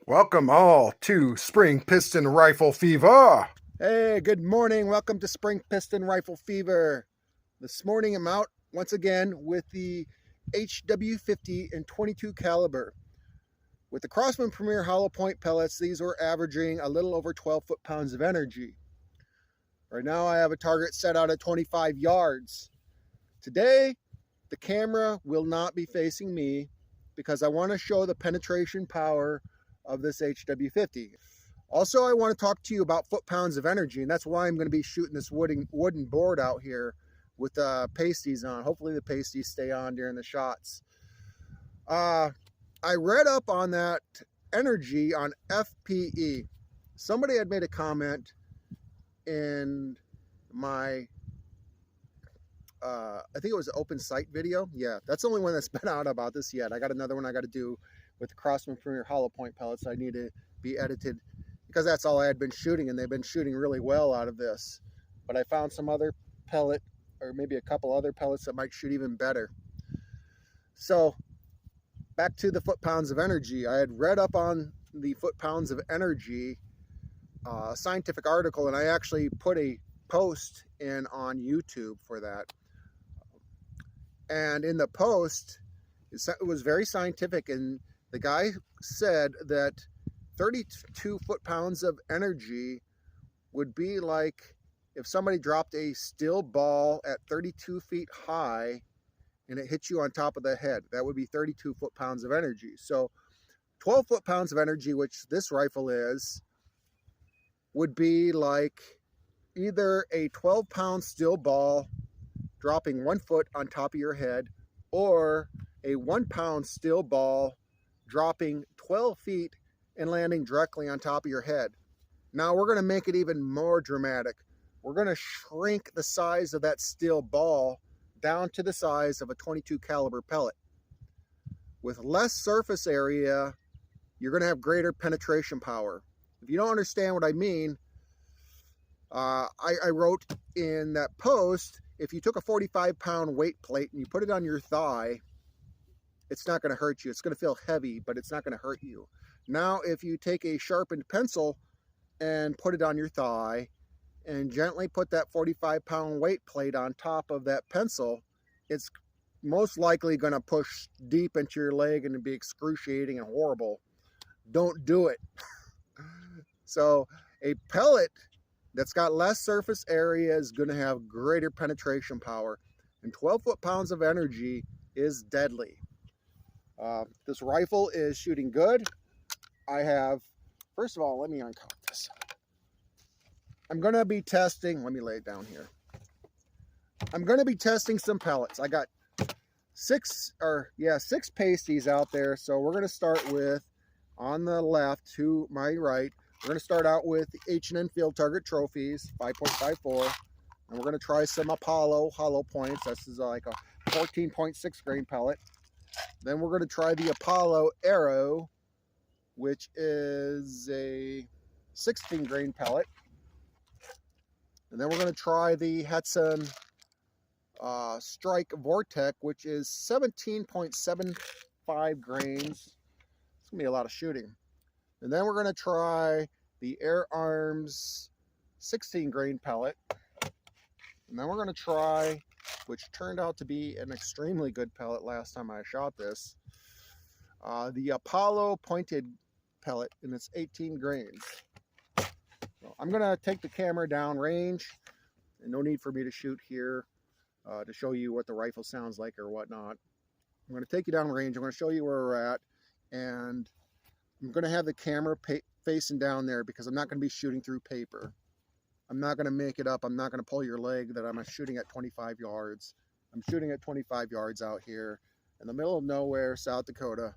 Welcome all to Spring Piston Rifle Fever. Hey, good morning. Welcome to Spring Piston Rifle Fever. This morning I'm out once again with the HW50 and 22 caliber. With the Crosman Premier hollow point pellets, these were averaging a little over 12 foot-pounds of energy. Right now I have a target set out at 25 yards. Today, the camera will not be facing me because I want to show the penetration power of this HW50. Also, I want to talk to you about foot-pounds of energy, and that's why I'm going to be shooting this wooden board out here with pasties on. Hopefully the pasties stay on during the shots. I read up on that energy on FPE. Somebody had made a comment in my I think it was an open site video. Yeah, that's the only one that's been out about this yet. I got another one I got to do with the Crosman Premier hollow point pellets. I need to be edited because that's all I had been shooting, and they've been shooting really well out of this. But I found some other pellet, or maybe a couple other pellets that might shoot even better. So back to the foot-pounds of energy. I had read up on the foot-pounds of energy scientific article, and I actually put a post in on YouTube for that. And in the post, it was very scientific, and the guy said that 32 foot-pounds of energy would be like if somebody dropped a steel ball at 32 feet high and it hit you on top of the head. That would be 32 foot-pounds of energy. So 12 foot-pounds of energy, which this rifle is, would be like either a 12-pound steel ball dropping 1 foot on top of your head, or a 1-pound steel ball dropping 12 feet and landing directly on top of your head. Now we're going to make it even more dramatic. We're going to shrink the size of that steel ball down to the size of a 22 caliber pellet. With less surface area, you're going to have greater penetration power. If you don't understand what I mean, I wrote in that post, if you took a 45-pound weight plate and you put it on your thigh, it's not going to hurt you. It's going to feel heavy, but it's not going to hurt you. Now, if you take a sharpened pencil and put it on your thigh and gently put that 45-pound weight plate on top of that pencil, it's most likely going to push deep into your leg and be excruciating and horrible. Don't do it. So a pellet that's got less surface area is going to have greater penetration power, and 12 foot-pounds of energy is deadly. This rifle is shooting good. I have, first of all, let me uncock this. I'm going to be testing, let me lay it down here. I'm going to be testing some pellets. I got six pasties out there. So we're going to start with, on the left to my right, we're going to start out with the H&N Field Target Trophies, 5.54. And we're going to try some Apollo hollow points. This is like a 14.6 grain pellet. Then we're going to try the Apollo Arrow, which is a 16 grain pellet. And then we're going to try the Hudson Strike Vortec, which is 17.75 grains. It's going to be a lot of shooting. And then we're going to try the Air Arms 16 grain pellet. And then we're going to try, which turned out to be an extremely good pellet last time I shot this, the Apollo pointed pellet, and it's 18 grains. So I'm going to take the camera down range, and no need for me to shoot here to show you what the rifle sounds like or whatnot. I'm going to take you down range. I'm going to show you where we're at, and I'm going to have the camera facing down there because I'm not going to be shooting through paper. I'm not going to make it up. I'm not going to pull your leg that I'm shooting at 25 yards. I'm shooting at 25 yards out here in the middle of nowhere, South Dakota.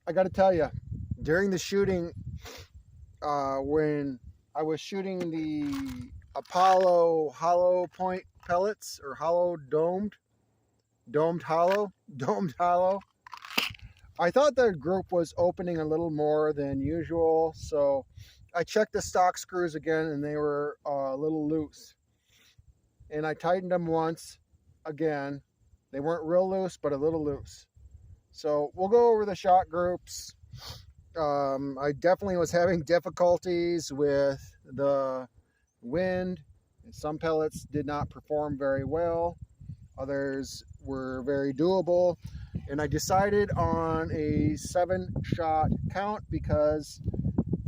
I got to tell you, during the shooting, when I was shooting the Apollo hollow point pellets, or hollow domed hollow, domed hollow, I thought the group was opening a little more than usual, so I checked the stock screws again and they were a little loose. And I tightened them once again. They weren't real loose, but a little loose. So we'll go over the shot groups. I definitely was having difficulties with the wind. Some pellets did not perform very well. Others were very doable. And I decided on a 7-shot count because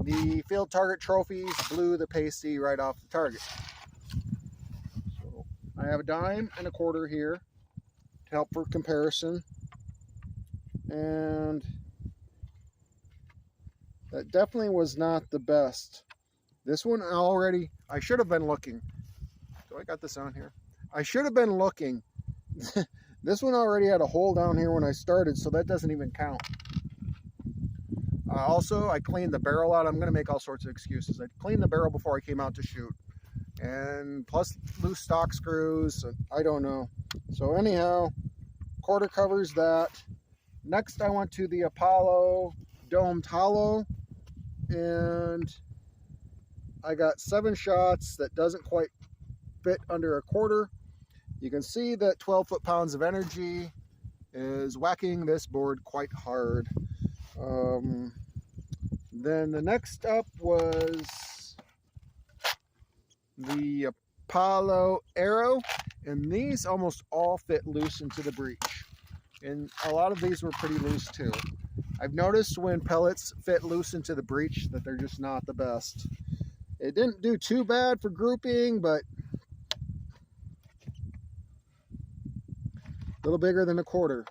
the field target trophies blew the pasty right off the target. So I have a dime and a quarter here to help for comparison. And that definitely was not the best. This one already, I should have been looking. Do I got this on here? I should have been looking. This one already had a hole down here when I started, so that doesn't even count. Also, I cleaned the barrel out. I'm going to make all sorts of excuses. I cleaned the barrel before I came out to shoot. And plus loose stock screws, I don't know. So anyhow, quarter covers that. Next, I went to the Apollo domed hollow, and I got 7 shots that doesn't quite fit under a quarter. You can see that 12 foot-pounds of energy is whacking this board quite hard. Then the next up was the Apollo Arrow, and these almost all fit loose into the breech. And a lot of these were pretty loose too. I've noticed when pellets fit loose into the breech that they're just not the best. It didn't do too bad for grouping, but a little bigger than a quarter.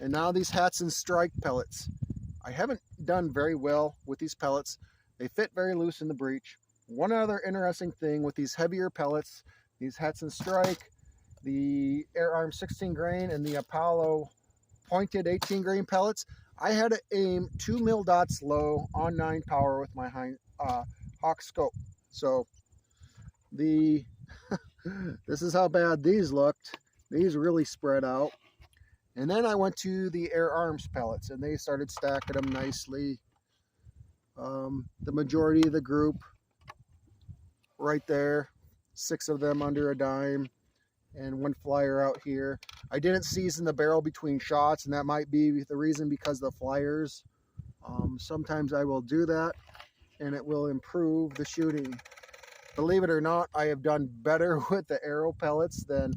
And now these Hats and Strike pellets. I haven't done very well with these pellets. They fit very loose in the breech. One other interesting thing with these heavier pellets, these Hats and Strike, the Air Arm 16 grain and the Apollo pointed 18 grain pellets, I had to aim 2 mil dots low on 9 power with my Hawk scope. So this is how bad these looked. These really spread out. And then I went to the Air Arms pellets, and they started stacking them nicely. The majority of the group right there, 6 of them under a dime, and 1 flyer out here. I didn't season the barrel between shots, and that might be the reason, because of the flyers. Sometimes I will do that, and it will improve the shooting. Believe it or not, I have done better with the arrow pellets than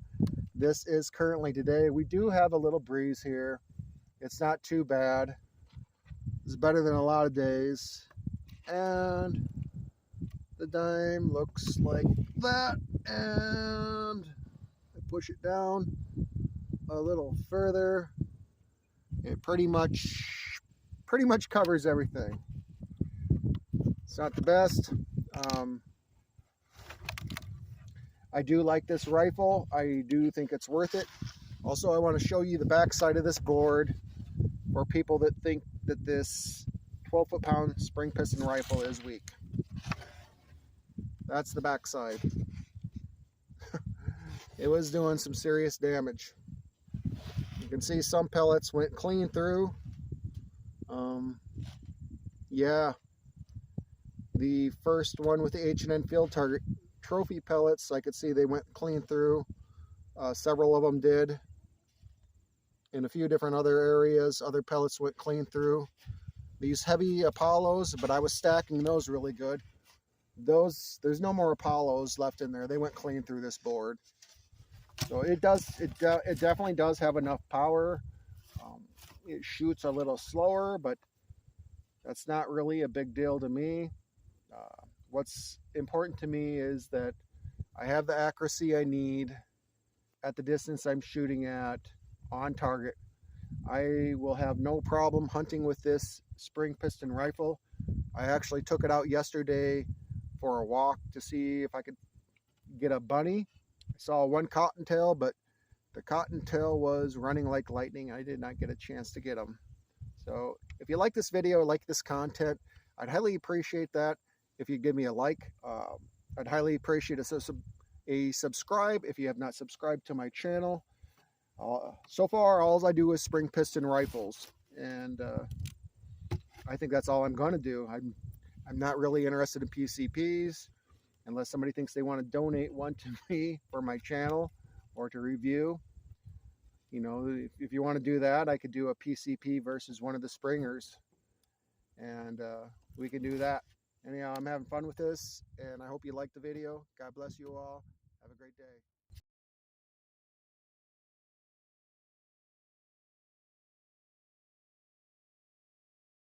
this is currently today. We do have a little breeze here. It's not too bad. It's better than a lot of days. And the dime looks like that. And I push it down a little further. It pretty much covers everything. It's not the best. I do like this rifle. I do think it's worth it. Also, I want to show you the back side of this board for people that think that this 12 foot-pound spring piston rifle is weak. That's the back side. It was doing some serious damage. You can see some pellets went clean through. Yeah, the first one with the H&N field target trophy pellets, I could see they went clean through. Several of them did. In a few different other areas, other pellets went clean through. These heavy Apollos, but I was stacking those really good. Those, there's no more Apollos left in there. They went clean through this board. So it definitely does have enough power. It shoots a little slower, but that's not really a big deal to me. What's important to me is that I have the accuracy I need at the distance I'm shooting at on target. I will have no problem hunting with this spring piston rifle. I actually took it out yesterday for a walk to see if I could get a bunny. I saw 1 cottontail, but the cottontail was running like lightning. I did not get a chance to get him. So if you like this video, like this content, I'd highly appreciate that if you give me a like. I'd highly appreciate a subscribe if you have not subscribed to my channel. So far, all I do is spring piston rifles, and I think that's all I'm going to do. I'm not really interested in PCPs unless somebody thinks they want to donate one to me for my channel or to review. You know, if you want to do that, I could do a PCP versus one of the springers, and we can do that. Anyhow, I'm having fun with this, and I hope you liked the video. God bless you all. Have a great day.